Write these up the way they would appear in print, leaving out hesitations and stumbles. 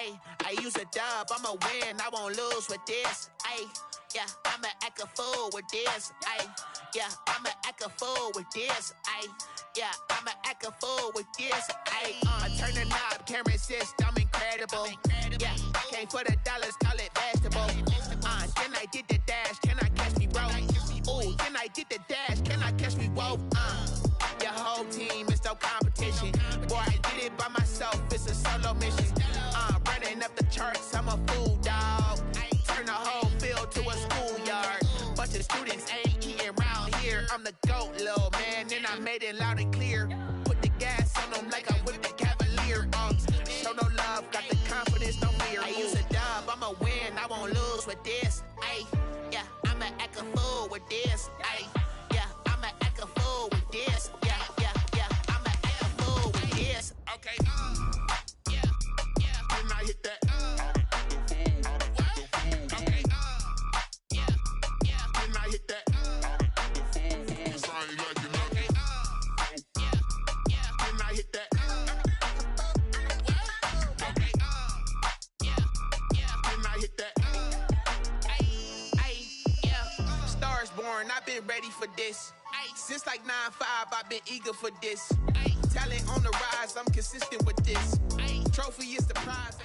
Ay, I use a dub, I'ma win, I won't lose with this. Ay, yeah, I'ma act a fool with this. Ay, yeah, I'ma act a fool with this. Ay, yeah, I'ma act a fool with this. Ay, I turn the knob, camera assist, I'm incredible. Yeah, came for the dollars, call it vegetable. Then I did the dash, can I catch me, bro? Ooh, then I did the dash, can I catch me, whoa? Your whole team is no competition. Boy, I did it by myself, it's a solo mission. Running up the charts, I'm a fool, dog. Turn the whole field to a schoolyard. Bunch of students ain't eating round here. I'm the GOAT, little man, and I made it loud and clear. Put the gas on them like I'm with the Cavalier. Show no love, got the confidence, no fear. I use a dub, I'ma win, I won't lose with this. Ay, yeah, I'ma act a fool with this. Ay, yeah, I'ma act a fool with this. Yeah, yeah, yeah, I'ma act a fool with this. Okay, yeah, yeah, when I hit that. Okay, yeah, yeah, when I hit that. I've been ready for this. Since like 9-5, I've been eager for this. Talent on the rise, I'm consistent with this. Trophy is the prize.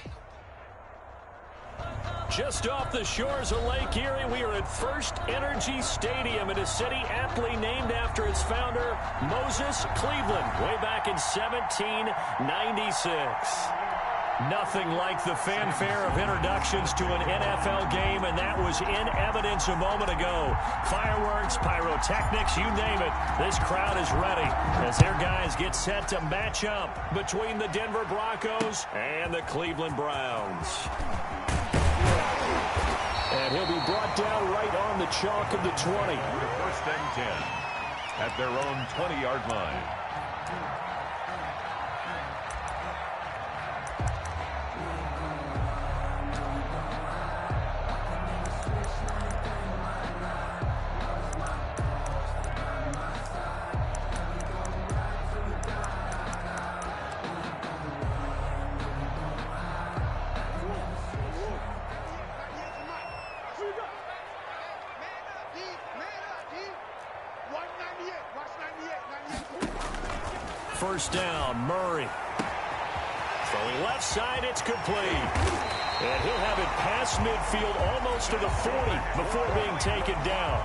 Just off the shores of Lake Erie, we are at First Energy Stadium in a city aptly named after its founder, Moses Cleveland, way back in 1796. Nothing like the fanfare of introductions to an NFL game, and that was in evidence a moment ago. Fireworks, pyrotechnics, you name it. This crowd is ready as their guys get set to match up between the Denver Broncos and the Cleveland Browns. And he'll be brought down right on the chalk of the 20. First and 10 at their own 20-yard line. First down, Murray. Throwing left side, it's complete. And he'll have it past midfield almost to the 40 before being taken down.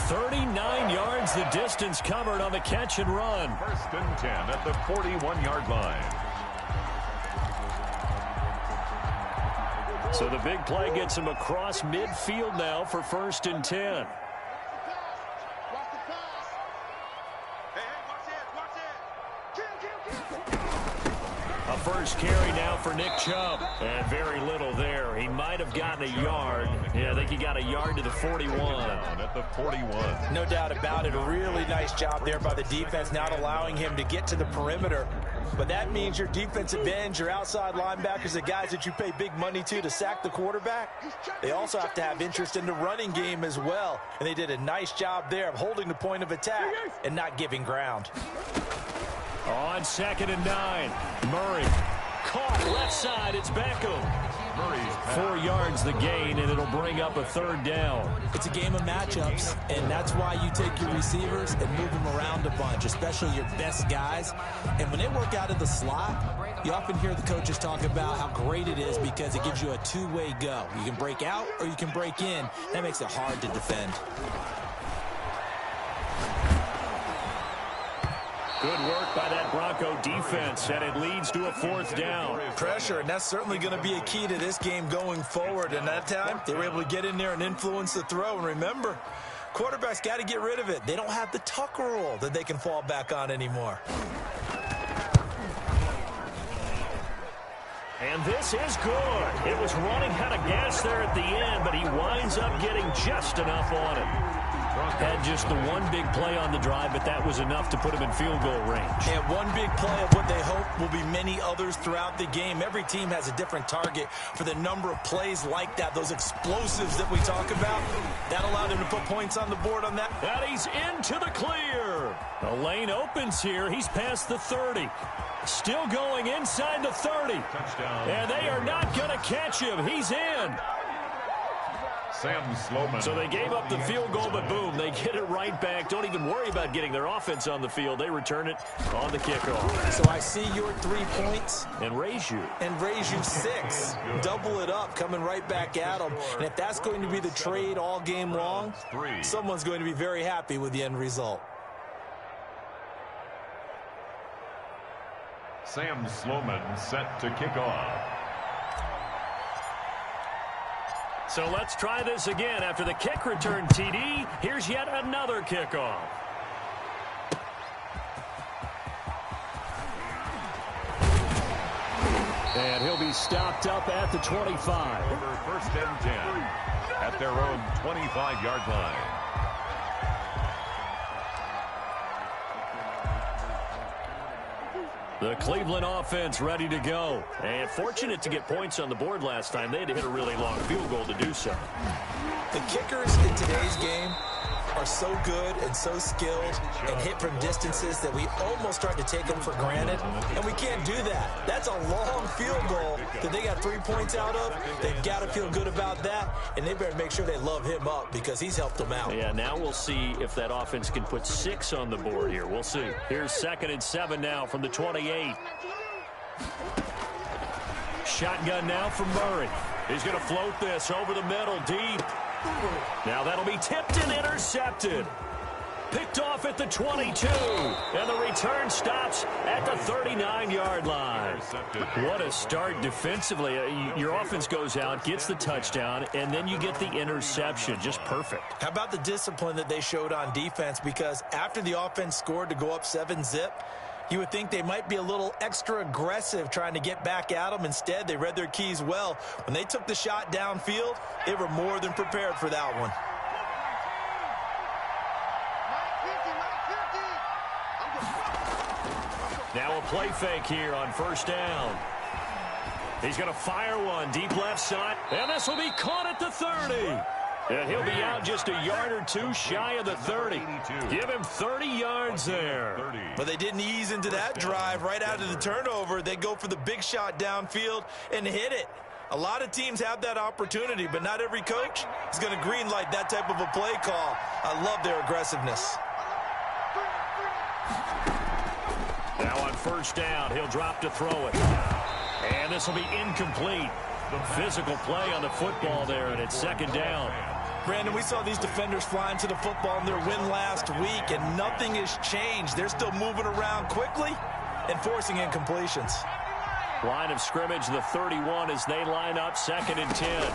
39 yards the distance covered on the catch and run. First and 10 at the 41-yard line. So the big play gets him across midfield now for first and 10. A first carry now for Nick Chubb. And very little there. He might have gotten a yard. Yeah, I think he got a yard to the 41. At the 41. No doubt about it. A really nice job there by the defense, not allowing him to get to the perimeter. But that means your defensive ends, your outside linebackers, the guys that you pay big money to sack the quarterback, they also have to have interest in the running game as well. And they did a nice job there of holding the point of attack and not giving ground. On second and 9, Murray caught left side. It's Beckham. Murray's 4 yards the gain, and it'll bring up a third down. It's a game of matchups, and that's why you take your receivers and move them around a bunch, especially your best guys. And when they work out of the slot, you often hear the coaches talk about how great it is because it gives you a two-way go. You can break out or you can break in. That makes it hard to defend. Good work by that Bronco defense, and it leads to a fourth down. Pressure, and that's certainly going to be a key to this game going forward. And that time, they were able to get in there and influence the throw. And remember, quarterbacks got to get rid of it. They don't have the Tucker rule that they can fall back on anymore. And this is good. It was running out of gas there at the end, but he winds up getting just enough on it. Had just the one big play on the drive, but that was enough to put him in field goal range. And one big play of what they hope will be many others throughout the game. Every team has a different target for the number of plays like that, those explosives that we talk about. That allowed him to put points on the board on that. And he's into the clear. The lane opens here. He's past the 30. Still going inside the 30. Touchdown. And they are not going to catch him. He's in. Sam Sloman. So they gave up the field goal, but boom, they get it right back. Don't even worry about getting their offense on the field. They return it on the kickoff. So I see your 3 points. And raise you. And raise you 6. Double it up, coming right back at them. And if that's going to be the trade all game long, someone's going to be very happy with the end result. Sam Sloman set to kick off. So let's try this again. After the kick return TD, here's yet another kickoff. And he'll be stopped up at the 25. Over 1st and 10 at their own 25-yard line. The Cleveland offense ready to go. And fortunate to get points on the board last time. They had to hit a really long field goal to do so. The kickers in today's game are so good and so skilled and hit from distances that we almost start to take them for granted. And we can't do that. That's a long field goal that they got 3 points out of. They've got to feel good about that. And they better make sure they love him up because he's helped them out. Yeah, now we'll see if that offense can put 6 on the board here. We'll see. Here's 2nd and 7 now from the 28. Shotgun now from Murray. He's going to float this over the middle deep. Now that'll be tipped and intercepted. Picked off at the 22. And the return stops at the 39-yard line. What a start defensively. Your offense goes out, gets the touchdown, and then you get the interception. Just perfect. How about the discipline that they showed on defense? Because after the offense scored to go up 7-zip, you would think they might be a little extra aggressive trying to get back at them. Instead, they read their keys well. When they took the shot downfield, they were more than prepared for that one. Now a play fake here on 1st down. He's going to fire one deep left side, and this will be caught at the 30. And he'll be out just a yard or 2 shy of the 30. Give him 30 yards there. But they didn't ease into that drive right out of the turnover. They go for the big shot downfield and hit it. A lot of teams have that opportunity, but not every coach is going to greenlight that type of a play call. I love their aggressiveness. Now on 1st down, he'll drop to throw it. And this will be incomplete. Physical play on the football there, and it's 2nd down. Brandon, we saw these defenders flying to the football in their win last week, and nothing has changed. They're still moving around quickly and forcing incompletions. Line of scrimmage, the 31 as they line up, 2nd and 10.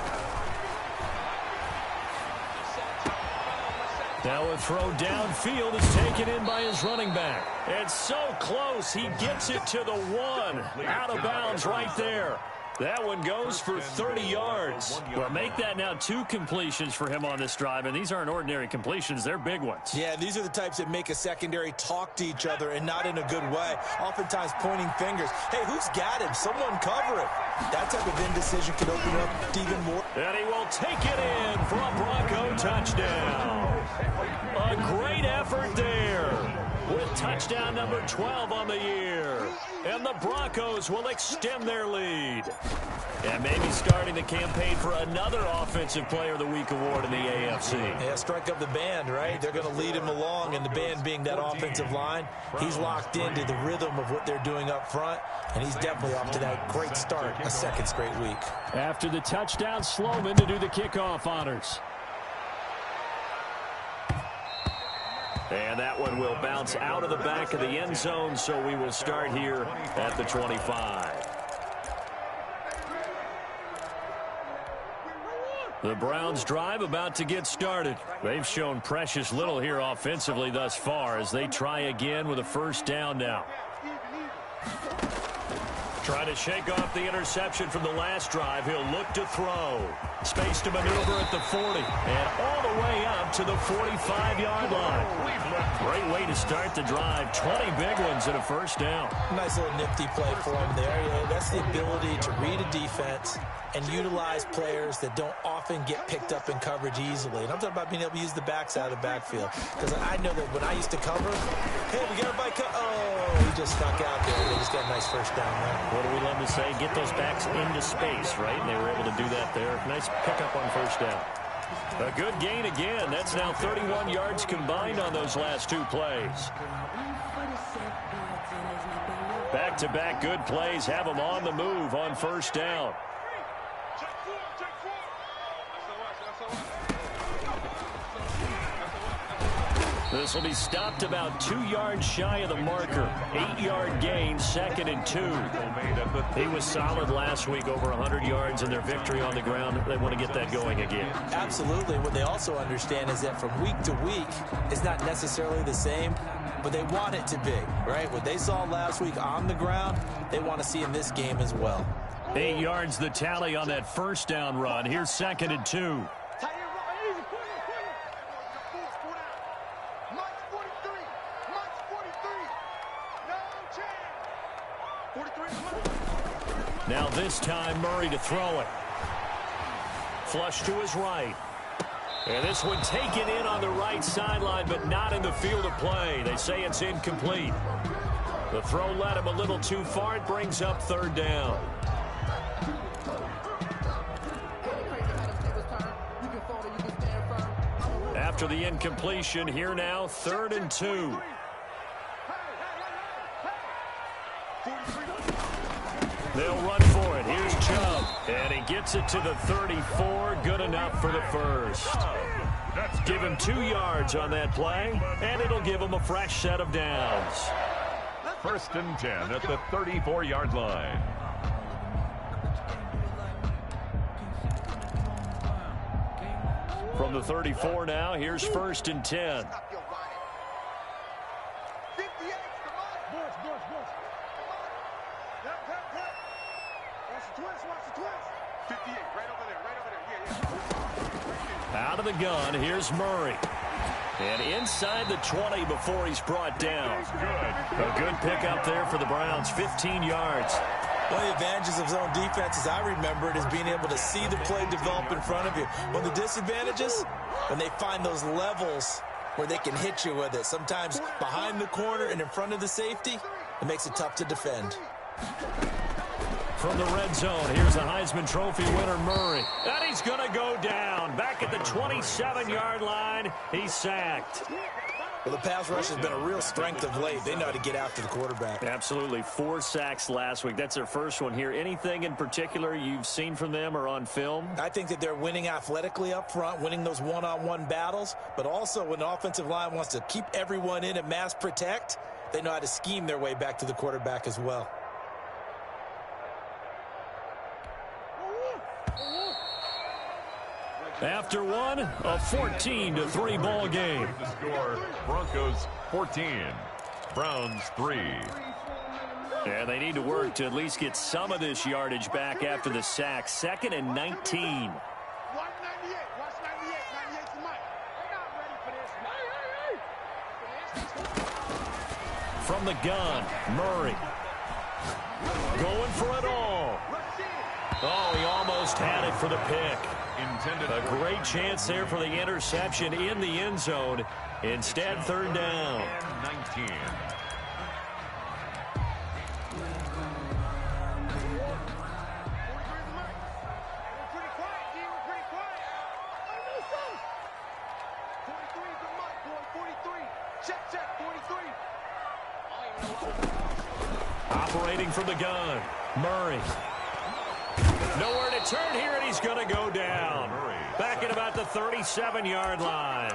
Now a throw downfield is taken in by his running back. It's so close, he gets it to the 1. Out of bounds right there. That one goes for 30 yards. Well, make that now 2 completions for him on this drive, and these aren't ordinary completions. They're big ones. Yeah, these are the types that make a secondary talk to each other and not in a good way. Oftentimes pointing fingers. Hey, who's got him? Someone cover him. That type of indecision could open up even more. And he will take it in for a Bronco touchdown. A great effort there with touchdown number 12 on the year. And the Broncos will extend their lead. And maybe starting the campaign for another Offensive Player of the Week award in the AFC. Yeah, strike up the band, right? They're going to lead him along, and the band being that offensive line, he's locked into the rhythm of what they're doing up front, and he's definitely off to that great start, a 2nd straight week. After the touchdown, Sloman to do the kickoff honors. And that one will bounce out of the back of the end zone, so we will start here at the 25. The Browns drive about to get started. They've shown precious little here offensively thus far as they try again with a 1st down now. Trying to shake off the interception from the last drive. He'll look to throw. Space to maneuver at the 40. And all the way up up to the 45-yard line. Great way to start the drive. 20 big ones and a first down. Nice little nifty play for him there. That's the ability to read a defense and utilize players that don't often get picked up in coverage easily. And I'm talking about being able to use the backside of the backfield. Because I know that when I used to cover, hey, we got everybody oh, he just snuck out there. They just got a nice first down there. What do we love to say? Get those backs into space, right? And they were able to do that there. Nice pickup on first down. A good gain again. That's now 31 yards combined on those last two plays. Back-to-back good plays have them on the move on first down. This will be stopped about 2 yards shy of the marker. 8-yard gain, 2nd and 2. He was solid last week, over 100 yards in their victory on the ground. They want to get that going again. Absolutely. What they also understand is that from week to week, it's not necessarily the same, but they want it to be, right? What they saw last week on the ground, they want to see in this game as well. 8 yards the tally on that first down run. Here's 2nd and 2. Now this time Murray to throw it. Flush to his right. And this one taken in on the right sideline, but not in the field of play. They say it's incomplete. The throw led him a little too far. It brings up 3rd down. After the incompletion, here now, 3rd and 2. They'll run for it. Here's Chubb. And he gets it to the 34. Good enough for the first. Give him 2 yards on that play, and it'll give him a fresh set of downs. 1st and 10 at the 34-yard line. From the 34 now, here's 1st and 10. Out of the gun, here's Murray. And inside the 20 before he's brought down. A good pickup there for the Browns, 15 yards. One of the advantages of zone defense, as I remember it, is being able to see the play develop in front of you. One of the disadvantages, when they find those levels where they can hit you with it, sometimes behind the corner and in front of the safety, it makes it tough to defend. From the red zone, here's a Heisman Trophy winner, Murray. And he's going to go down. Back at the 27-yard line, he's sacked. Well, the pass rush has been a real strength of late. They know how to get after the quarterback. Absolutely. 4 sacks last week. That's their first one here. Anything in particular you've seen from them or on film? I think that they're winning athletically up front, winning those one-on-one battles, but also when the offensive line wants to keep everyone in and mass protect, they know how to scheme their way back to the quarterback as well. After one, a 14-3 ball game. The score, Broncos 14, Browns 3. And they need to work to at least get some of this yardage back after the sack. 2nd and 19. From the gun, Murray. Going for it all. Oh, he almost had it for the pick. A great chance there for the interception in the end zone. Instead, 3rd down. 19. Operating from the gun, Murray. Nowhere to turn here, and he's going to go down. Back at about the 37-yard line.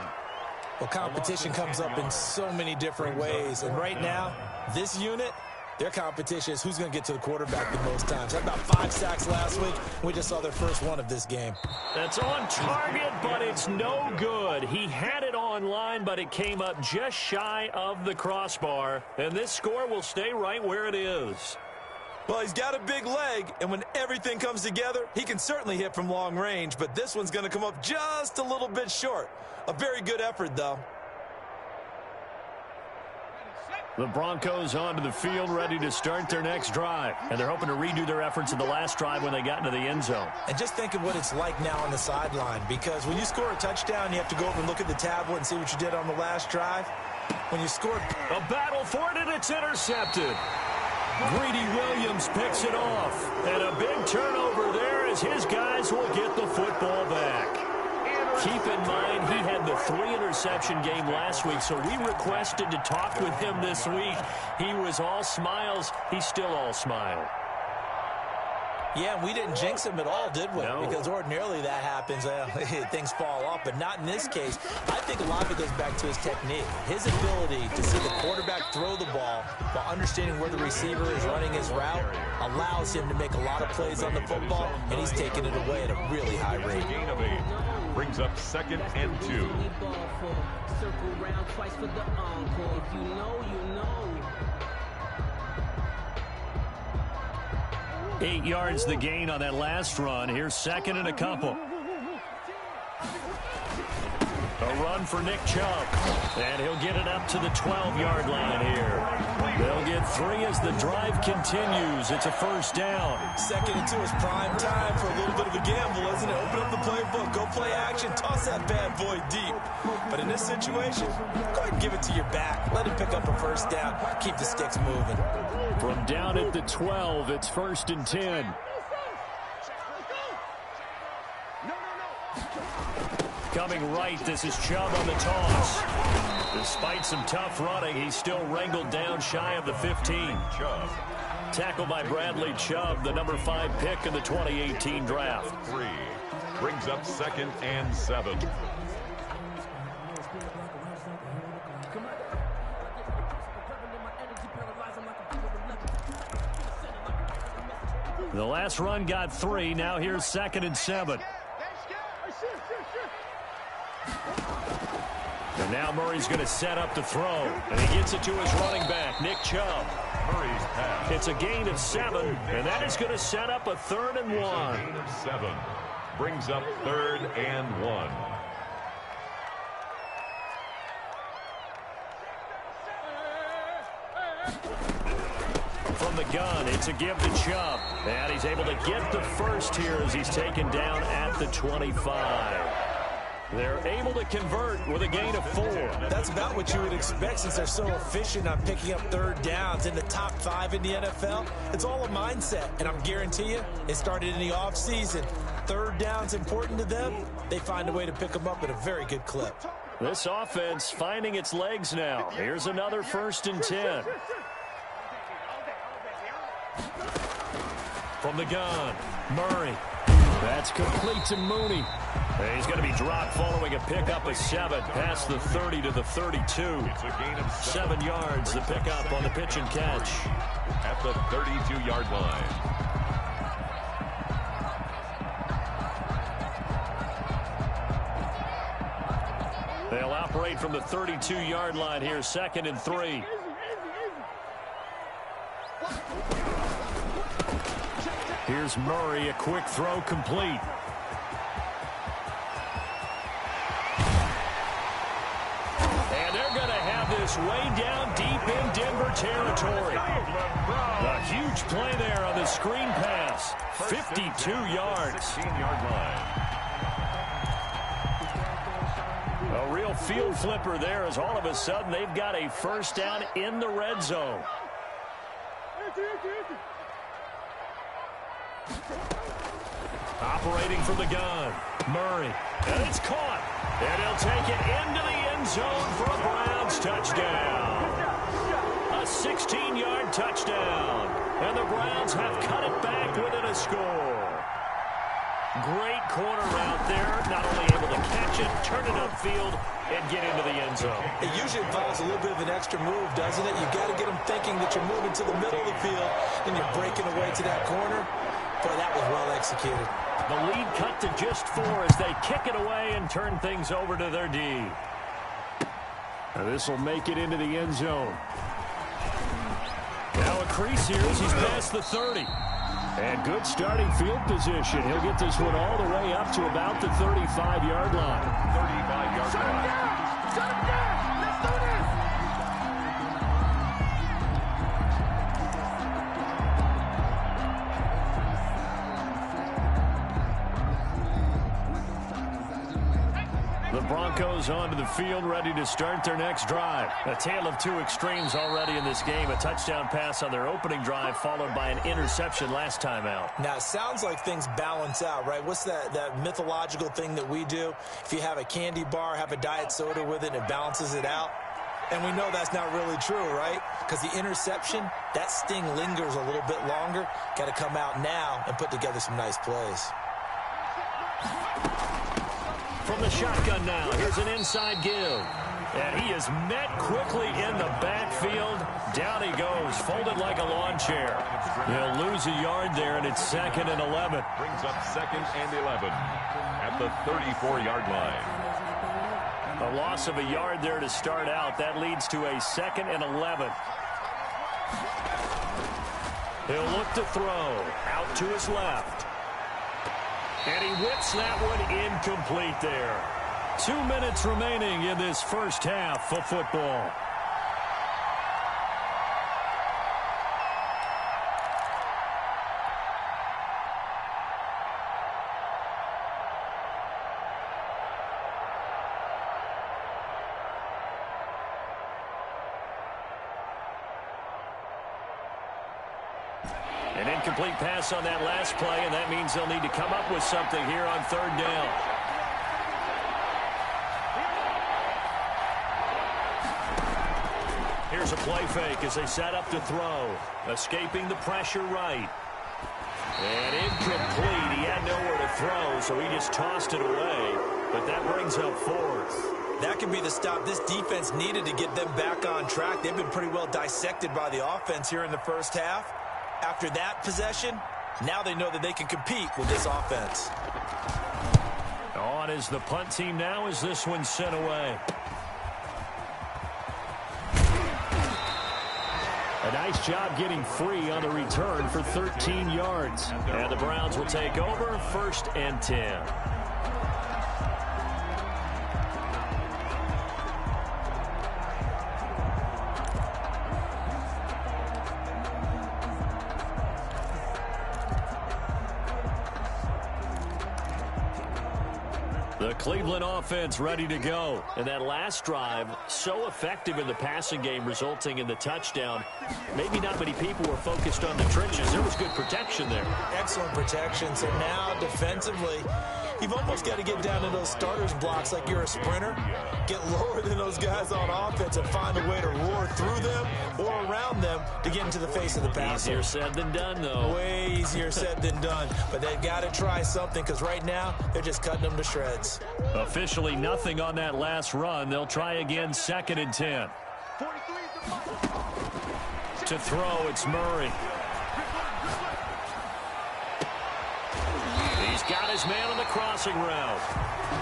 Well, competition comes up in so many different ways. And right now, this unit, their competition is who's going to get to the quarterback the most times. Had about 5 sacks last week. We just saw their first one of this game. That's on target, but it's no good. He had it on line, but it came up just shy of the crossbar. And this score will stay right where it is. Well, he's got a big leg, and when everything comes together, he can certainly hit from long range, but this one's going to come up just a little bit short. A very good effort, though. The Broncos onto the field, ready to start their next drive. And they're hoping to redo their efforts in the last drive when they got into the end zone. And just think of what it's like now on the sideline, because when you score a touchdown, you have to go over and look at the tablet and see what you did on the last drive. When you scored... A battle for it, and it's intercepted. Greedy Williams picks it off. And a big turnover there as his guys will get the football back. Keep in mind, he had the 3-interception game last week, so we requested to talk with him this week. He was all smiles. He's still all smile. Yeah, we didn't jinx him at all, did we? No. Because ordinarily that happens. Things fall off, but not in this case. I think a lot of it goes back to his technique. His ability to see the quarterback throw the ball while understanding where the receiver is running his route allows him to make a lot of plays on the football, and he's taking it away at a really high rate. Gain of 8. Brings up 2nd and 2. Circle round twice for the encore. If you know, you know. 8 yards the gain on that last run. Here's 2nd and a couple. A run for Nick Chubb. And he'll get it up to the 12-yard line here. They'll get 3 as the drive continues. It's a first down. 2nd and 2 is prime time for a little bit of a gamble, isn't it? Open up the playbook, go play action, toss that bad boy deep. But in this situation, go ahead and give it to your back. Let him pick up a first down. Keep the sticks moving. From down at the 12, it's 1st and 10. Coming right, this is Chubb on the toss. Despite some tough running, he's still wrangled down shy of the 15. Chubb. Tackled by Bradley Chubb, the number 5 pick in the 2018 draft. 3. Brings up 2nd and 7. The last run got 3. Now here's 2nd and 7. And now Murray's going to set up the throw. And he gets it to his running back, Nick Chubb. Murray's pass. It's a gain of 7, and that is going to set up a 3rd and 1. Gain of 7. Brings up 3rd and 1. From the gun, it's a give to Chubb. And he's able to get the first here as he's taken down at the 25. They're able to convert with a gain of 4. That's about what you would expect since they're so efficient on picking up 3rd downs in the top 5 in the NFL. It's all a mindset, and I'm guarantee you, it started in the offseason. 3rd down's important to them. They find a way to pick them up at a very good clip. This offense finding its legs now. Here's another 1st and 10. From the gun, Murray. That's complete to Mooney. And he's going to be dropped following a pickup of 7 past the 30 to the 32. It's a gain of 7 yards, the pickup on the pitch and catch. At the 32-yard line. They'll operate from the 32-yard line here, 2nd and 3. Here's Murray, a quick throw complete. And they're going to have this way down deep in Denver territory. A huge play there on the screen pass. 52 yards. 16-yard line. A real field flipper there as all of a sudden they've got a first down in the red zone. Operating from the gun, Murray, and it's caught. And he'll take it into the end zone for a Browns touchdown. A 16-yard touchdown. And the Browns have cut it back within a score. Great corner out there, not only able to catch it, turn it upfield, and get into the end zone. It usually involves a little bit of an extra move, doesn't it? You've got to get them thinking that you're moving to the middle of the field, and you're breaking away to that corner. Boy, that was well executed. The lead cut to just 4 as they kick it away and turn things over to their D. Now this will make it into the end zone. Now a crease here as he's past the 30. And good starting field position. He'll get this one all the way up to about the 35-yard line. 35-yard line. Shut him down! Let's do this! The Broncos onto the field, ready to start their next drive. A tale of two extremes already in this game. A touchdown pass on their opening drive, followed by an interception last time out. Now, it sounds like things balance out, right? What's that mythological thing that we do? If you have a candy bar, have a diet soda with it, it balances it out. And we know that's not really true, right? Because the interception, that sting lingers a little bit longer. Got to come out now and put together some nice plays. From the shotgun now, here's an inside give. And he is met quickly in the backfield. Down he goes, folded like a lawn chair. He'll lose a yard there, and it's 2nd and 11. Brings up 2nd and 11 at the 34-yard line. A loss of a yard there to start out. That leads to a 2nd and 11. He'll look to throw. Out to his left. And he whips that one incomplete there. 2 minutes remaining in this first half of football. An incomplete pass on that last play, and that means they'll need to come up with something here on 3rd down. Here's a play fake as they set up to throw. Escaping the pressure right. And incomplete. He had nowhere to throw, so he just tossed it away. But that brings up 4th. That could be the stop this defense needed to get them back on track. They've been pretty well dissected by the offense here in the first half. After that possession, now they know that they can compete with this offense. On is the punt team now as this one's sent away. A nice job getting free on the return for 13 yards. And the Browns will take over 1st and 10. The Cleveland offense ready to go. And that last drive, so effective in the passing game, resulting in the touchdown. Maybe not many people were focused on the trenches. There was good protection there. Excellent protection. So now, defensively, you've almost got to get down to those starters blocks like you're a sprinter. Get lower than those guys on offense and find a way to roar through them or around them to get into the face of the passer. Easier said than done, though. Way easier said than done. But they've got to try something because right now, they're just cutting them to shreds. Officially nothing on that last run. They'll try again 2nd and 10. To throw, it's Murray. He's got his man on the crossing route.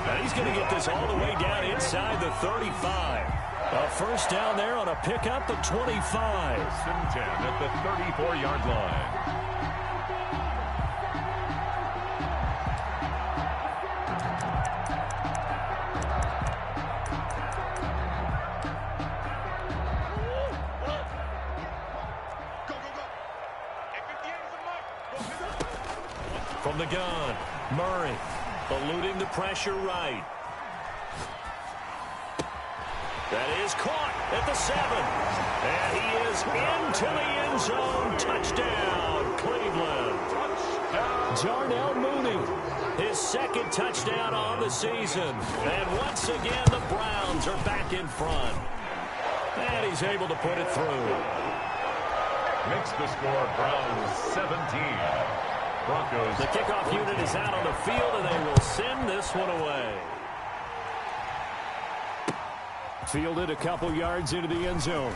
And he's going to get this all the way down inside the 35. A first down there on a pickup of 25. 1st and 10 at the 34-yard line. From the gun, Murray eluding the pressure right. That is caught at the 7. And he is into the end zone. Touchdown, Cleveland. Darnell Mooney, his 2nd touchdown on the season. And once again, the Browns are back in front. And he's able to put it through. Makes the score Browns 17. Broncos. The kickoff unit is out on the field, and they will send this one away. Fielded a couple yards into the end zone.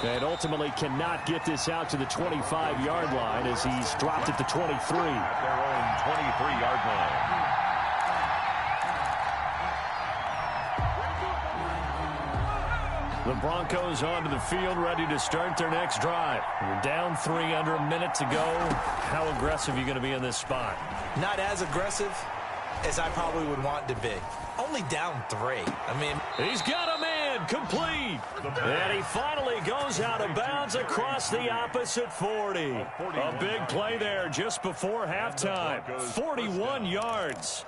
And ultimately cannot get this out to the 25-yard line as he's dropped at the 23. At their own 23-yard line. The Broncos onto the field, ready to start their next drive. You're down 3 under a minute to go. How aggressive are you going to be in this spot? Not as aggressive as I probably would want to be. Only down 3. I mean, he's got a man complete. And he finally goes out of bounds across the opposite 40. A big play there just before halftime. 41 yards.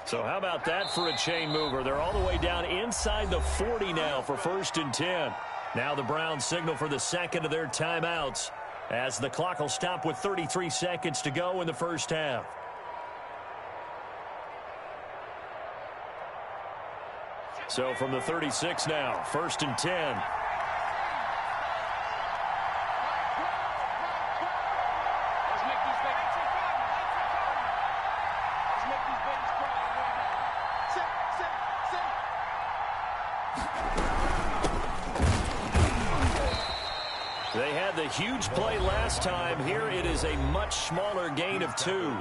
So how about that for a chain mover? They're all the way down inside the 40 now for 1st and 10. Now the Browns signal for the second of their timeouts as the clock will stop with 33 seconds to go in the first half. So from the 36 now, 1st and 10. They had the huge play last time. Here it is a much smaller gain of 2.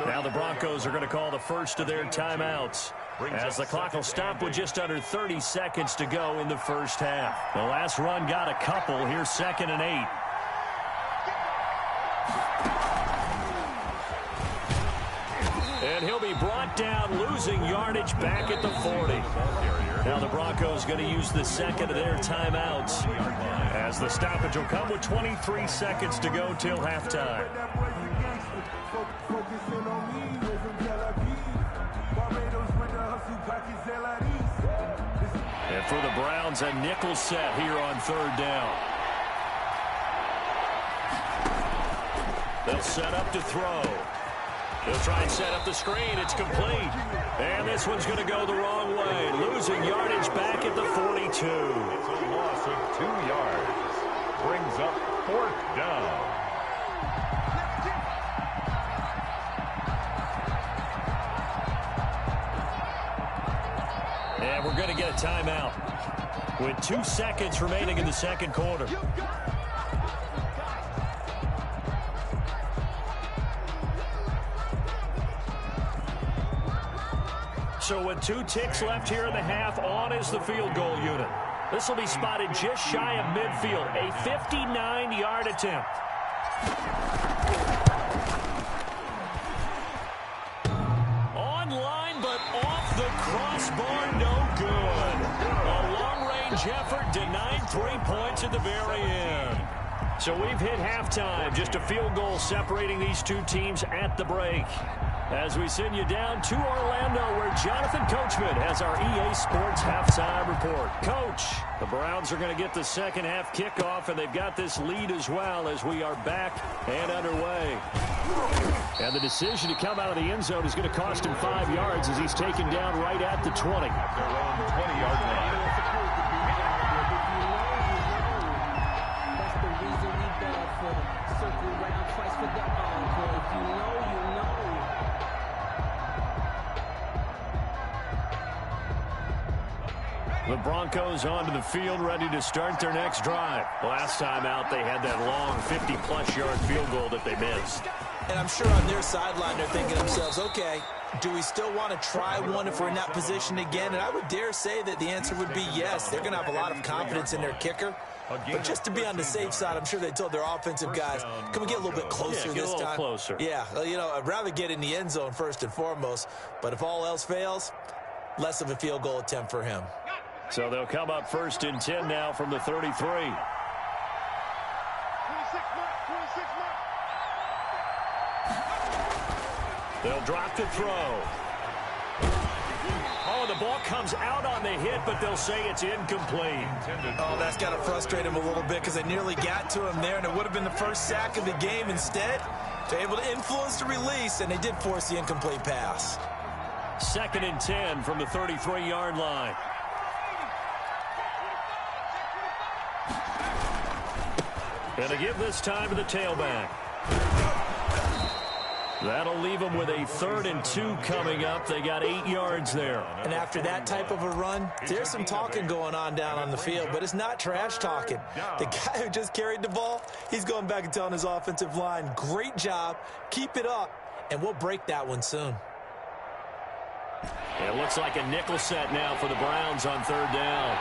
Now the Broncos are going to call the first of their timeouts as the clock will stop with just under 30 seconds to go in the first half. The last run got a couple. Here's 2nd and 8. And he'll be brought down, losing yardage back at the 40. Now the Broncos going to use the second of their timeouts as the stoppage will come with 23 seconds to go till halftime. And for the Browns, a nickel set here on 3rd down. They'll set up to throw. They'll try and set up the screen. It's complete. And this one's going to go the wrong way. Losing yardage back at the 42. It's a loss of 2 yards. Brings up 4th down. And we're going to get a timeout with 2 seconds remaining in the second quarter. So with 2 ticks left here in the half, on is the field goal unit. This will be spotted just shy of midfield. A 59-yard attempt. Online, but off the crossbar, no good. A long-range effort denied 3 points at the very end. So we've hit halftime. Just a field goal separating these 2 teams at the break. As we send you down to Orlando, where Jonathan Coachman has our EA Sports halftime report. Coach, the Browns are going to get the second half kickoff, and they've got this lead as well as we are back and underway. And the decision to come out of the end zone is going to cost him 5 yards as he's taken down right at the 20. Their own 20-yard line. That's the reason we beg for the circle round twice for the encore. If you know, you know. The Broncos onto the field, ready to start their next drive. Last time out, they had that long 50-plus yard field goal that they missed. and I'm sure on their sideline they're thinking to themselves, okay, do we still want to try one if we're in that position again? And I would dare say that the answer would be yes. They're going to have a lot of confidence in their kicker. But just to be on the safe side, I'm sure they told their offensive guys, can we get a little bit closer this time? Get a little closer. Yeah, you know, I'd rather get in the end zone first and foremost. But if all else fails, less of a field goal attempt for him. So they'll come up 1st and 10 now from the 33. They'll drop the throw. Oh, the ball comes out on the hit, but they'll say it's incomplete. Oh, that's got to frustrate him a little bit because they nearly got to him there, and it would have been the first sack of the game. Instead, they're able to influence the release, and they did force the incomplete pass. 2nd and 10 from the 33-yard line. And to give this time to the tailback. That'll leave them with a 3rd and 2 coming up. They got 8 yards there. And after that type of a run, there's some talking going on down on the field, but it's not trash talking. The guy who just carried the ball, he's going back and telling his offensive line, great job, keep it up, and we'll break that one soon. It looks like a nickel set now for the Browns on 3rd down.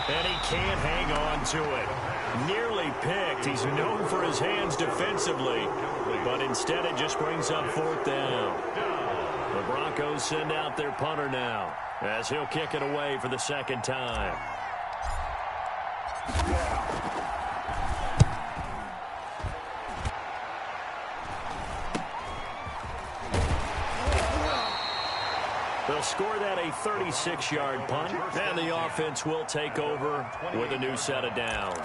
And he can't hang on to it. Nearly picked. He's known for his hands defensively, but instead it just brings up 4th down. The Broncos send out their punter now, as he'll kick it away for the 2nd time. They'll score that a 36-yard punt, and the offense will take over with a new set of downs.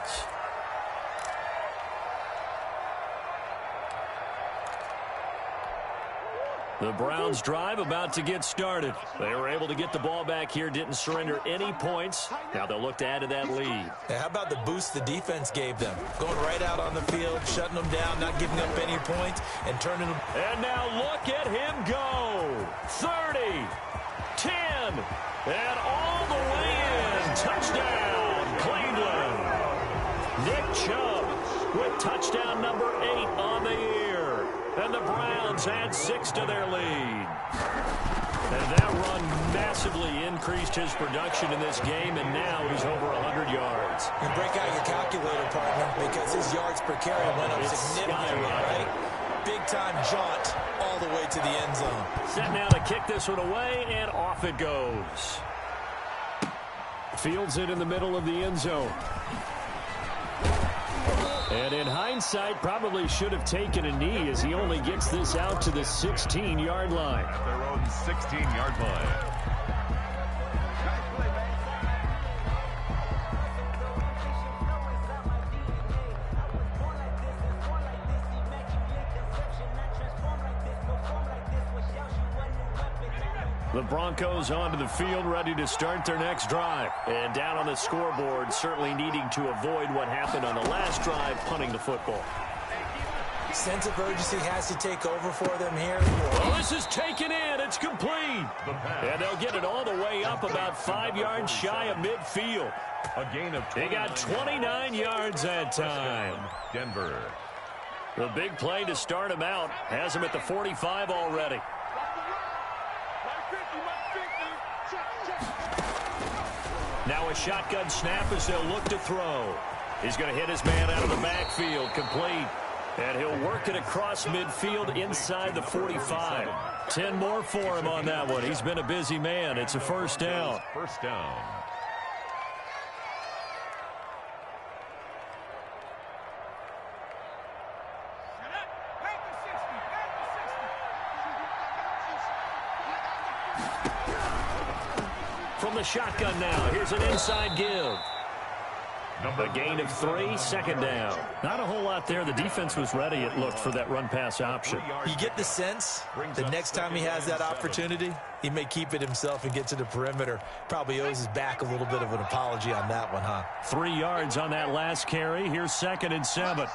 The Browns drive about to get started. They were able to get the ball back here, didn't surrender any points. Now they'll look to add to that lead. Hey, how about the boost the defense gave them? Going right out on the field, shutting them down, not giving up any points, and turning them. And now look at him go. 30, 10, and all the way in. Touchdown, Cleveland. Nick Chubb with touchdown number 8 on the year. And the Browns add 6 to their lead. And that run massively increased his production in this game, and now he's over 100 yards. And break out your calculator, partner, because his yards per carry went up significantly, right? Big-time jaunt all the way to the end zone. Set now to kick this one away, and off it goes. Fields it in the middle of the end zone. And in hindsight, probably should have taken a knee as he only gets this out to the 16-yard line. At their own 16-yard line. The Broncos onto the field, ready to start their next drive. And down on the scoreboard, certainly needing to avoid what happened on the last drive, punting the football. Sense of urgency has to take over for them here. Oh, this is taken in. It's complete. And they'll get it all the way up about 5 yards shy of midfield. A gain of 29. They got 29 yards that time. Denver. The big play to start him out has him at the 45 already. Now a shotgun snap as they'll look to throw. He's going to hit his man out of the backfield, complete. And he'll work it across midfield inside the 45. 10 more for him on that one. He's been a busy man. It's a 1st down. 1st down. From the shotgun now, here's an inside give. A gain of 3, 2nd down. Not a whole lot there. The defense was ready, it looked, for that run-pass option. You get the sense the next time he has that opportunity, he may keep it himself and get to the perimeter. Probably owes his back a little bit of an apology on that one, huh? 3 yards on that last carry. Here's 2nd and 7.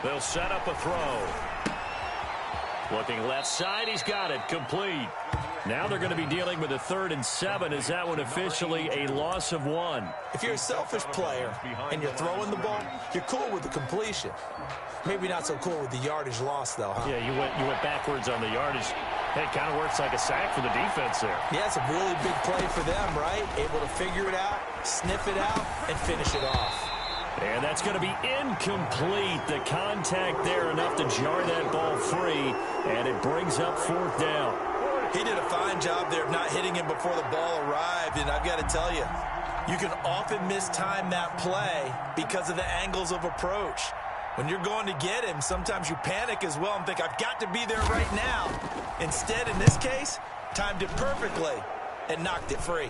They'll set up a throw. Looking left side, he's got it, complete. Now they're going to be dealing with a 3rd and 7. Is that one officially a loss of 1? If you're a selfish player and you're throwing the ball, you're cool with the completion. Maybe not so cool with the yardage loss, though, huh? Yeah, you went backwards on the yardage. Hey, it kind of works like a sack for the defense there. Yeah, it's a really big play for them, right? Able to figure it out, sniff it out, and finish it off. And that's going to be incomplete. The contact there enough to jar that ball free, and it brings up 4th down. He did a fine job there of not hitting him before the ball arrived, and I've got to tell you, you can often mistime that play because of the angles of approach. When you're going to get him, sometimes you panic as well and think, I've got to be there right now. Instead, in this case, timed it perfectly and knocked it free.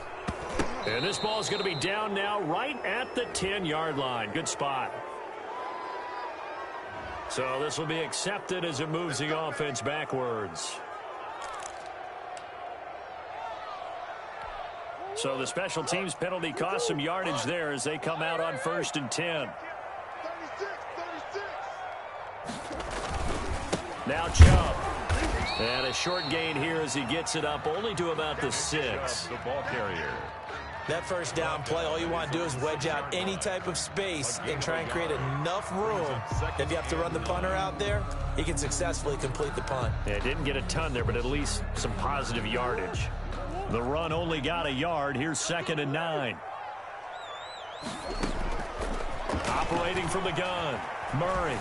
And this ball is going to be down now right at the 10-yard line. Good spot. So this will be accepted as it moves the offense backwards. So the special teams penalty cost some yardage there as they come out on 1st and 10. Now Chubb. And a short gain here as he gets it up only to about the 6. The ball carrier. That first down play, all you want to do is wedge out any type of space and try and create enough room. If you have to run the punter out there, he can successfully complete the punt. Yeah, didn't get a ton there, but at least some positive yardage. The run only got a yard. Here's 2nd and 9. Operating from the gun. Murray.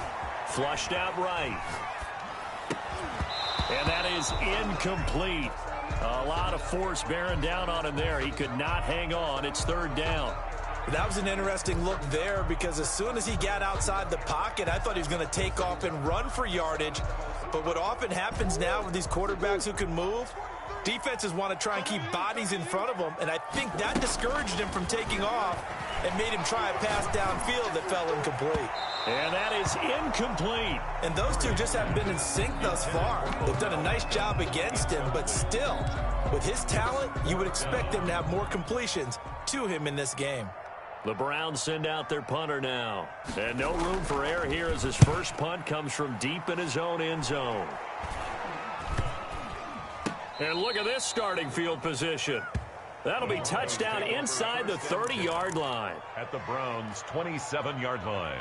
Flushed out right. And that is incomplete. A lot of force bearing down on him there. He could not hang on. It's 3rd down. That was an interesting look there because as soon as he got outside the pocket, I thought he was going to take off and run for yardage. But what often happens now with these quarterbacks who can move, defenses want to try and keep bodies in front of them, and I think that discouraged him from taking off and made him try a pass downfield that fell incomplete. And that is incomplete. And those two just haven't been in sync thus far. They've done a nice job against him, but still, with his talent, you would expect them to have more completions to him in this game. The Browns send out their punter now. And no room for error here as his first punt comes from deep in his own end zone. And look at this starting field position. That'll be touchdown inside the 30-yard line. At the Browns' 27-yard line.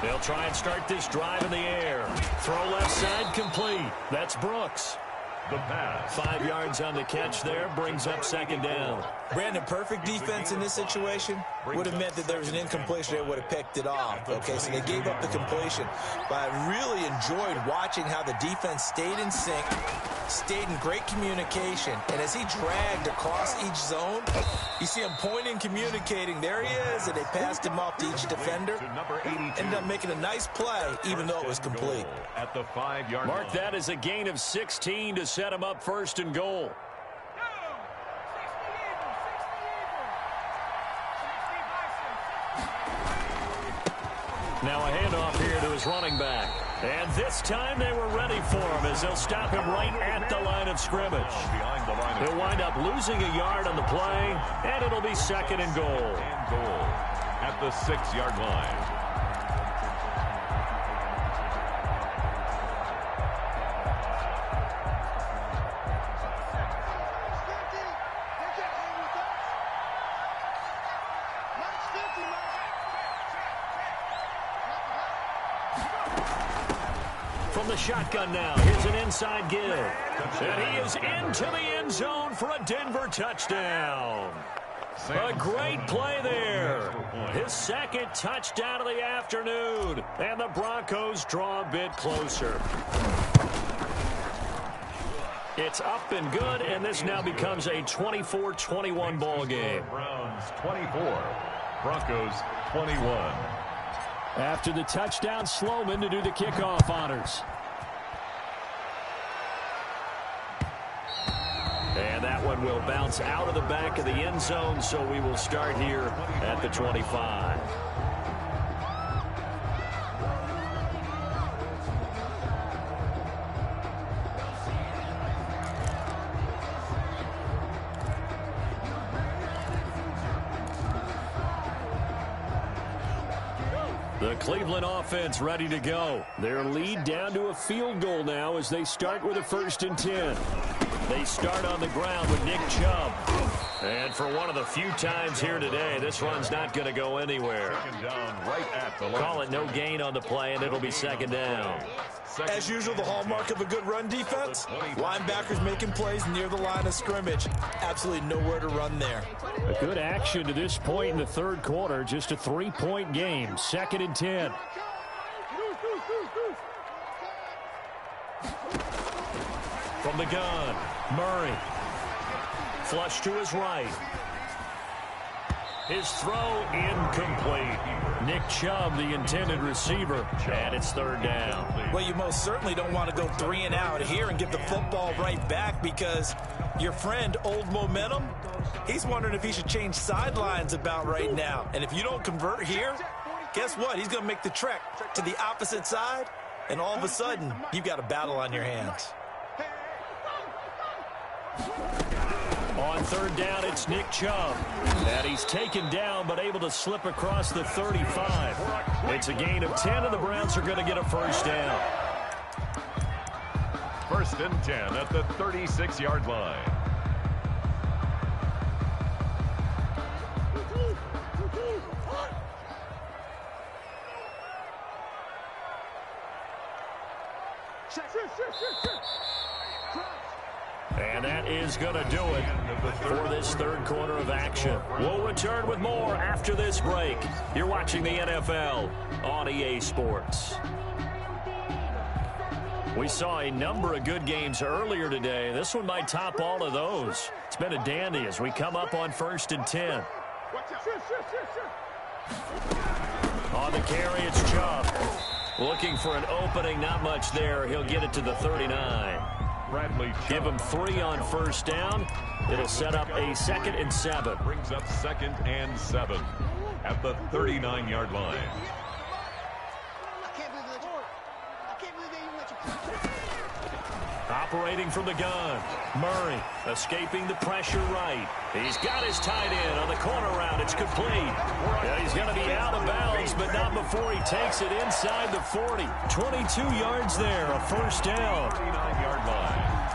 They'll try and start this drive in the air. Throw left side complete. That's Brooks. The pass. 5 yards on the catch there. Brings up 2nd down. Brandon, perfect defense in this situation would have meant that there was an incompletion. They would have picked it off. Okay, so they gave up the completion. But I really enjoyed watching how the defense stayed in sync, stayed in great communication. And as he dragged across each zone, you see him pointing, communicating. There he is, and they passed him off to each defender. Ended up making a nice play, even though it was complete. At the 5-yard line. Mark that as a gain of 16 to set him up 1st and goal. Now a handoff here to his running back. And this time they were ready for him as they'll stop him right at the line of scrimmage. He'll wind up losing a yard on the play, and it'll be 2nd and goal. At the 6-yard line. From the shotgun now, here's an inside give. And he is into the end zone for a Denver touchdown. A great play there. His 2nd touchdown of the afternoon. And the Broncos draw a bit closer. It's up and good, and this now becomes a 24-21 ball game. Browns 24, Broncos 21. After the touchdown, Sloman to do the kickoff honors. And that one will bounce out of the back of the end zone, so we will start here at the 25. The Cleveland offense ready to go. Their lead down to a field goal now as they start with a 1st and 10. They start on the ground with Nick Chubb. And for one of the few times here today, this run's not going to go anywhere. Call it no gain on the play, and it'll be 2nd down. As usual, the hallmark of a good run defense, linebackers making plays near the line of scrimmage. Absolutely nowhere to run there. A good action to this point in the 3rd quarter. Just a 3-point game. 2nd and 10. From the gun, Murray. Flush to his right. His throw incomplete. Nick Chubb, the intended receiver, and it's third down. Well, you most certainly don't want to go 3 and out here and give the football right back, because your friend, Old Momentum, he's wondering if he should change sidelines about right now. And if you don't convert here, guess what? He's going to make the trek to the opposite side, and all of a sudden, you've got a battle on your hands. On third down, it's Nick Chubb. And he's taken down, but able to slip across the 35. It's a gain of 10, and the Browns are going to get a first down. First and 10 at the 36-yard line. And that is going to do it for this third quarter of action. We'll return with more after this break. You're watching the NFL on EA Sports. We saw a number of good games earlier today. This one might top all of those. It's been a dandy as we come up on first and 10. On the carry, it's Chubb. Looking for an opening, not much there. He'll get it to the 39. Give him 3 on first down. It'll set up a 2nd and 7. Brings up 2nd and 7 at the 39-yard line. Operating from the gun, Murray escaping the pressure right. He's got his tight end on the corner route. It's complete. Yeah, he's going to be out of bounds, but not before he takes it inside the 40. 22 yards there, a first down. 39-yard line.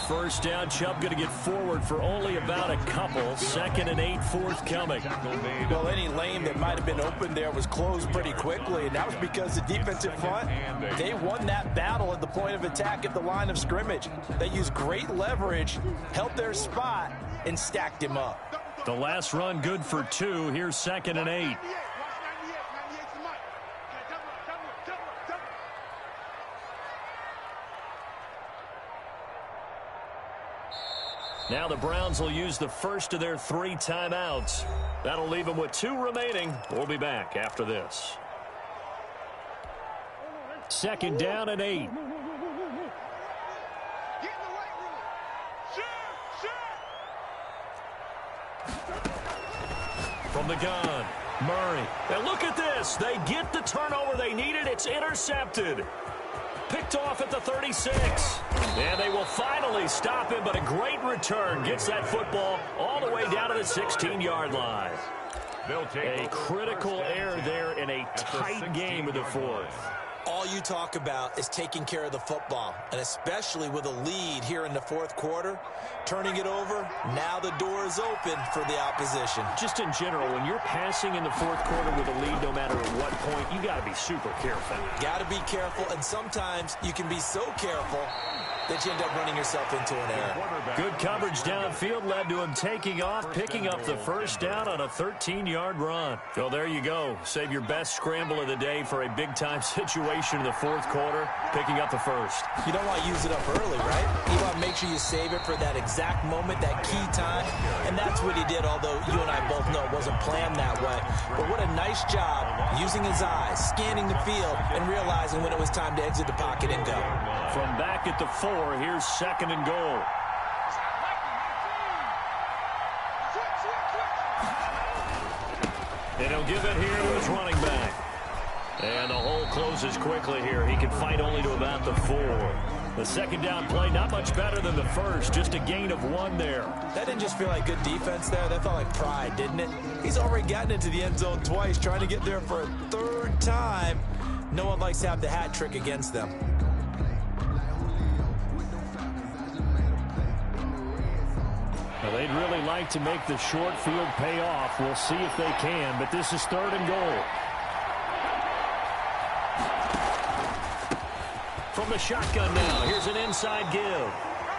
First down, Chubb going to get forward for only about a couple. 2nd and 8 forthcoming. Well, any lane that might have been open there was closed pretty quickly, and that was because the defensive front, they won that battle at the point of attack at the line of scrimmage. They used great leverage, held their spot, and stacked him up. The last run good for 2. Here's 2nd and 8. Now the Browns will use the first of their 3 timeouts. That'll leave them with 2 remaining. We'll be back after this. 2nd down and 8. From the gun, Murray. And look at this. They get the turnover they needed. It's intercepted. Picked off at the 36. And they will finally stop him, but a great return gets that football all the way down to the 16-yard line. A critical error there in a tight game of the fourth. All you talk about is taking care of the football, and especially with a lead here in the fourth quarter, turning it over, now the door is open for the opposition. Just in general, when you're passing in the fourth quarter with a lead, no matter at what point, you got to be super careful. Got to be careful, and sometimes you can be so careful that you end up running yourself into an error. Good coverage downfield led to him taking off, picking up the first down on a 13-yard run. So there you go. Save your best scramble of the day for a big-time situation in the fourth quarter, picking up the first. You don't want to use it up early, right? You want to make sure you save it for that exact moment, that key time, and that's what he did, although you and I both know it wasn't planned that way. But what a nice job using his eyes, scanning the field, and realizing when it was time to exit the pocket and go. From back at the 4, here's 2nd and goal. And he'll give it here to his running back. And the hole closes quickly here. He can fight only to about the 4. The 2nd down play, not much better than the first. Just a gain of 1 there. That didn't just feel like good defense there. That felt like pride, didn't it? He's already gotten into the end zone twice, trying to get there for a 3rd time. No one likes to have the hat trick against them. Well, they'd really like to make the short field pay off. We'll see if they can, but this is 3rd and goal. From the shotgun now, here's an inside give.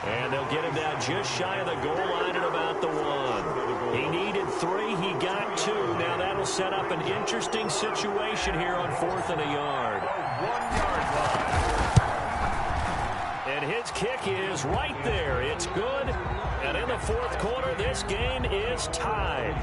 And they'll get him down just shy of the goal line at about the 1. He needed 3, he got 2. Now that'll will set up an interesting situation here on 4th and a yard. 1-yard line. And his kick is right there. It's good. And in the 4th quarter, this game is tied.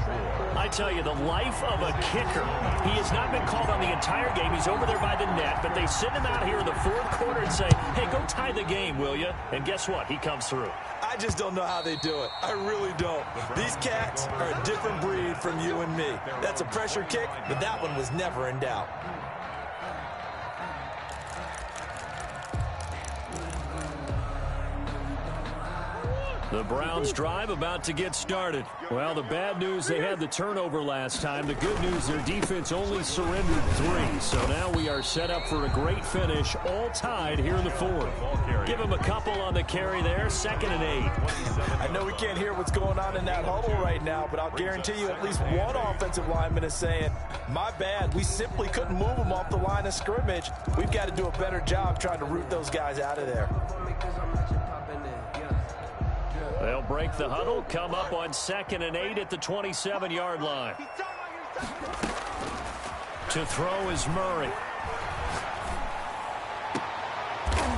I tell you, the life of a kicker. He has not been called on the entire game. He's over there by the net. But they send him out here in the 4th quarter and say, hey, go tie the game, will you? And guess what? He comes through. I just don't know how they do it. I really don't. These cats are a different breed from you and me. That's a pressure kick, but that one was never in doubt. The Browns drive about to get started. Well, the bad news, they had the turnover last time. The good news, their defense only surrendered 3. So now we are set up for a great finish, all tied here in the 4th. Give them a couple on the carry there, 2nd and 8. I know we can't hear what's going on in that huddle right now, but I'll guarantee you at least one offensive lineman is saying, my bad, we simply couldn't move them off the line of scrimmage. We've got to do a better job trying to root those guys out of there. They'll break the huddle, come up on 2nd and 8 at the 27-yard line. To throw is Murray.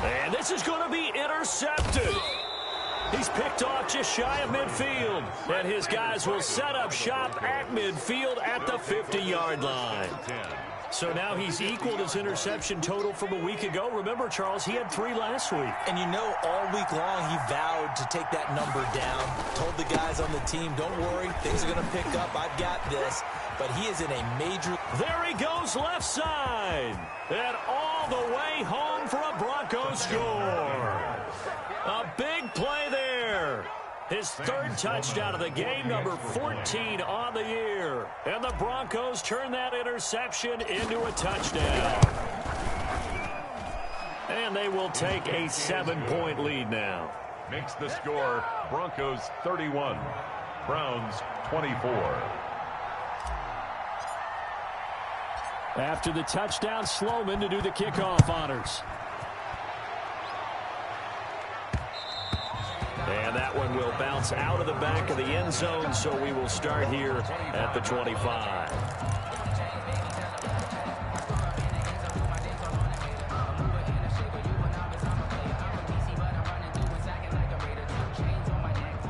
And this is going to be intercepted. He's picked off just shy of midfield. And his guys will set up shop at midfield at the 50-yard line. So now he's equaled his interception total from a week ago. Remember, Charles, he had 3 last week. And you know, all week long he vowed to take that number down. Told the guys on the team, don't worry, things are going to pick up. I've got this. But he is in a major... There he goes left side. And all the way home for a Broncos score. A big play there. His 3rd touchdown of the game, number 14 on the year. And the Broncos turn that interception into a touchdown. And they will take a 7-point lead now. Makes the score Broncos 31, Browns 24. After the touchdown, Sloman to do the kickoff honors. And that one will bounce out of the back of the end zone, so we will start here at the 25.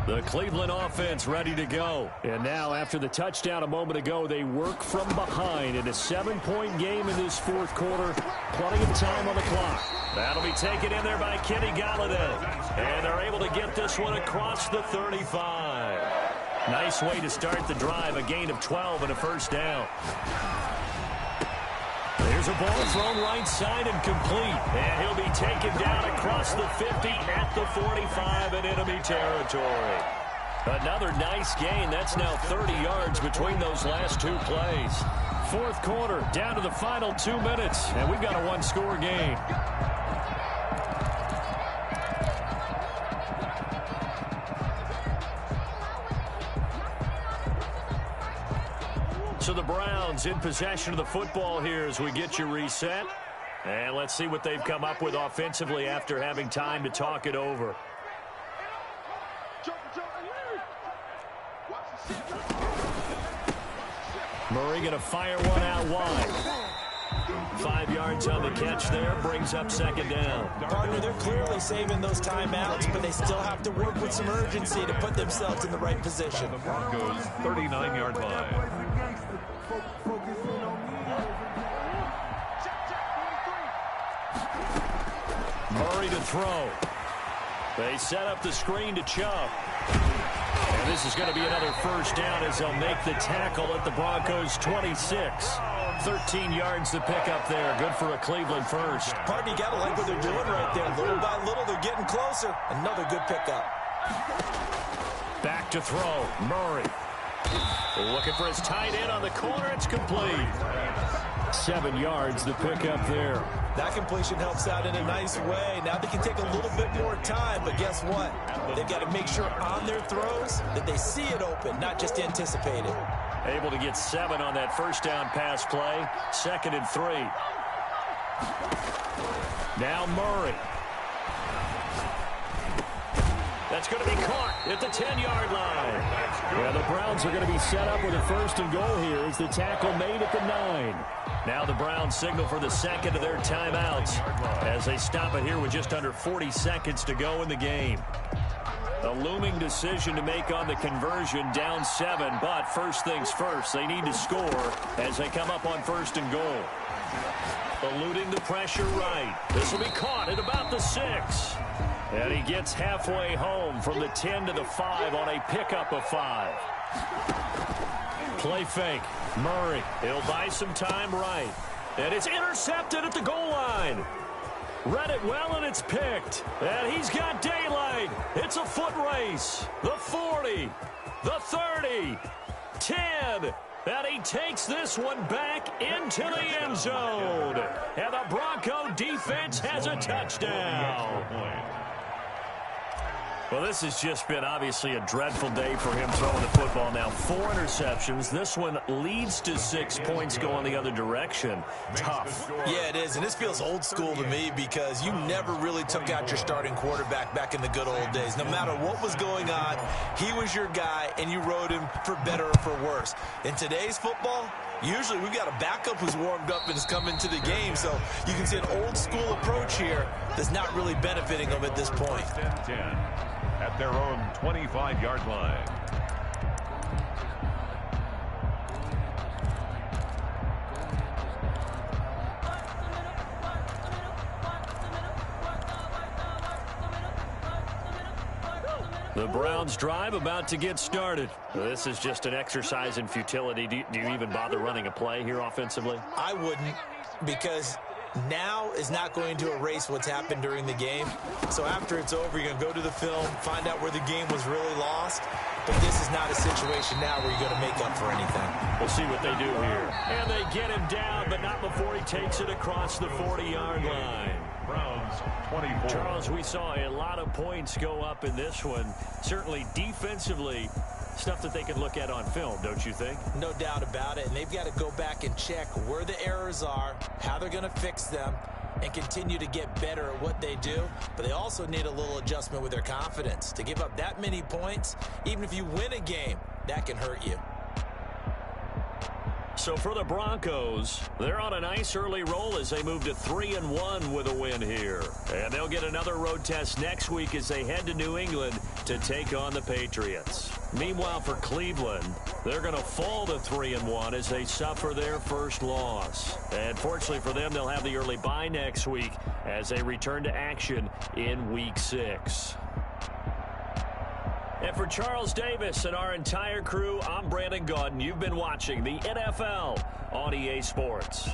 The Cleveland offense ready to go. And now, after the touchdown a moment ago, they work from behind in a 7-point game in this 4th quarter. Plenty of time on the clock. That'll be taken in there by Kenny Galladay. And they're able to get this one across the 35. Nice way to start the drive, a gain of 12 and a 1st down. There's a ball thrown right side and complete. And he'll be taken down across the 50 at the 45 in enemy territory. Another nice gain. That's now 30 yards between those last 2 plays. 4th quarter, down to the final 2 minutes. And we've got a 1-score game. So the Browns in possession of the football here as we get you reset. And let's see what they've come up with offensively after having time to talk it over. Murray going to fire one out wide. 5 yards on the catch there, brings up 2nd down. Partner, they're clearly saving those timeouts, but they still have to work with some urgency to put themselves in the right position. The Broncos 39-yard line. Murray to throw. They set up the screen to Chubb. And this is going to be another 1st down as they'll make the tackle at the Broncos 26. 13 yards to pick up there. Good for a Cleveland 1st. Partner, you got to like what they're doing right there. Little by little, they're getting closer. Another good pickup. Back to throw. Murray. Looking for his tight end on the corner. It's complete. 7 yards to pick up there. That completion helps out in a nice way. Now they can take a little bit more time, but guess what? They've got to make sure on their throws that they see it open, not just anticipate it. Able to get 7 on that 1st down pass play. 2nd and 3. Now Murray. That's going to be caught at the 10-yard line. Yeah, the Browns are going to be set up with a first and goal here as the tackle made at the 9. Now the Browns signal for the second of their timeouts as they stop it here with just under 40 seconds to go in the game. A looming decision to make on the conversion, down 7, but first things first, they need to score as they come up on first and goal. Eluding the pressure right. This will be caught at about the 6. And he gets halfway home from the 10 to the 5 on a pickup of 5. Play fake. Murray. He'll buy some time right. And it's intercepted at the goal line. Read it well, and it's picked. And he's got daylight. It's a foot race. The 40. The 30. 10. And he takes this one back into the end zone. And the Bronco defense has a touchdown. Well, this has just been obviously a dreadful day for him throwing the football now. 4 interceptions. This one leads to 6 points going the other direction. Tough. Yeah, it is, and this feels old school to me because you never really took out your starting quarterback back in the good old days. No matter what was going on, he was your guy, and you rode him for better or for worse. In today's football, usually we've got a backup who's warmed up and has come into the game, so you can see an old school approach here that's not really benefiting them at this point. 10 at their own 25-yard line. The Browns drive about to get started. This is just an exercise in futility. Do you even bother running a play here offensively? I wouldn't, because now is not going to erase what's happened during the game. So after it's over, you're going to go to the film, find out where the game was really lost. But this is not a situation now where you're going to make up for anything. We'll see what they do here. And they get him down, but not before he takes it across the 40-yard line. Browns 24. Charles, we saw a lot of points go up in this one. Certainly defensively, stuff that they can look at on film, don't you think? No doubt about it. And they've got to go back and check where the errors are, how they're going to fix them, and continue to get better at what they do. But they also need a little adjustment with their confidence. To give up that many points, even if you win a game, that can hurt you. So for the Broncos, they're on a nice early roll as they move to 3-1 with a win here. And they'll get another road test next week as they head to New England to take on the Patriots. Meanwhile, for Cleveland, they're going to fall to 3-1 as they suffer their first loss. And fortunately for them, they'll have the early bye next week as they return to action in Week 6. And for Charles Davis and our entire crew, I'm Brandon Gaudin. You've been watching the NFL on EA Sports.